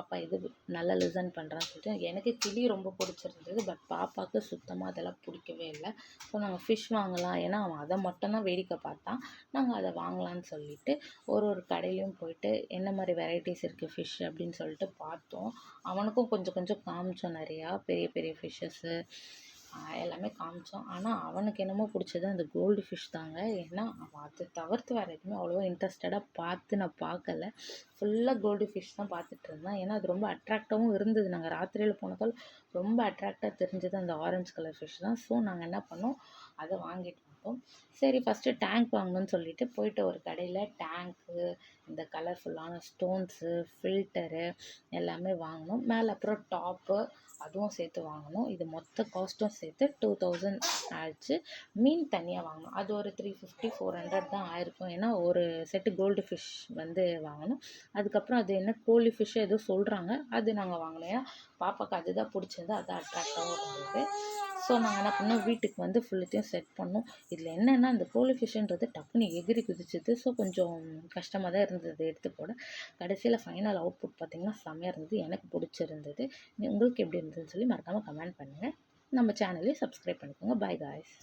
பாப்பா இது நல்லா லிசன் பண்ணுறான்னு சொல்லிட்டு எனக்கு கிளி ரொம்ப பிடிச்சிருந்தது. பட் பாப்பாவுக்கு சுத்தமாக அதெல்லாம் பிடிக்கவே இல்லை. ஸோ நாங்கள் ஃபிஷ் வாங்கலாம், ஏன்னா அவன் அதை மட்டும்தான் வேடிக்கை பார்த்தான். நாங்கள் அதை வாங்கலான்னு சொல்லிட்டு ஒரு கடையிலையும் போயிட்டு என்ன மாதிரி வெரைட்டிஸ் இருக்குது ஃபிஷ் அப்படின்னு சொல்லிட்டு பார்த்தோம். அவனுக்கும் கொஞ்சம் கொஞ்சம் காமிச்சோம், நிறையா பெரிய பெரிய ஃபிஷ்ஷஸ்ஸு எல்லாமே காமிச்சோம். ஆனால் அவனுக்கு என்னமோ பிடிச்சது அந்த கோல்டு ஃபிஷ் தாங்க. ஏன்னா அவன் அதை தவிர்த்து வேறு எதுவுமே அவ்வளோவா இன்ட்ரெஸ்டடாக நான் பார்க்கல. ஃபுல்லாக கோல்டு ஃபிஷ் தான் பார்த்துட்டு இருந்தேன். ஏன்னா அது ரொம்ப அட்ராக்டாகவும் இருந்தது. நாங்கள் ராத்திரியில் போனதால் ரொம்ப அட்ராக்டாக தெரிஞ்சது அந்த ஆரஞ்சு கலர் ஃபிஷ் தான். ஸோ நாங்கள் என்ன பண்ணோம், அதை வாங்கிட்டு வந்தோம். சரி ஃபஸ்ட்டு டேங்க் வாங்கணும்னு சொல்லிட்டு போயிட்டு ஒரு கடையில் டேங்க்கு, இந்த கலர்ஃபுல்லான ஸ்டோன்ஸு, ஃபில்டரு எல்லாமே வாங்கினோம். மேலே அப்புறம் டாப்பு அதுவும் சேர்த்து வாங்கினோம். இது மொத்த காஸ்ட்டும் சேர்த்து 2000 ஆயிடுச்சு. மீன் தனியாக வாங்கினோம். அது ஒரு 350 400 தான் ஆயிருக்கும். ஏன்னா ஒரு செட்டு கோல்டு ஃபிஷ் வந்து வாங்கினோம். அதுக்கப்புறம் அது என்ன கோழி ஃபிஷ் ஏதோ சொல்கிறாங்க, அது நாங்கள் வாங்கினோம். ஏன்னா பாப்பாவுக்கு அதுதான் பிடிச்சிருந்து, அதுதான் அட்ராக்டாகவும் இருந்தது. ஸோ நாங்கள் என்ன பண்ணோம், வீட்டுக்கு வந்து ஃபுல்லுத்தையும் செட் பண்ணோம். இதில் என்னென்னா இந்த கோழி ஃபிஷ்ஷுன்றது டக்குன்னு எகிரி குதிச்சுது. ஸோ கொஞ்சம் கஷ்டமாக தான் இருந்தது எடுத்து போட. கடைசியில் ஃபைனல் அவுட்புட் பார்த்திங்கன்னா செம்மையாக இருந்தது. எனக்கு பிடிச்சிருந்தது. உங்களுக்கு எப்படி இருந்ததுன்னு சொல்லி மறக்காமல் கமெண்ட் பண்ணுங்கள். நம்ம சேனலையும் சப்ஸ்கிரைப் பண்ணிக்கோங்க. By guys.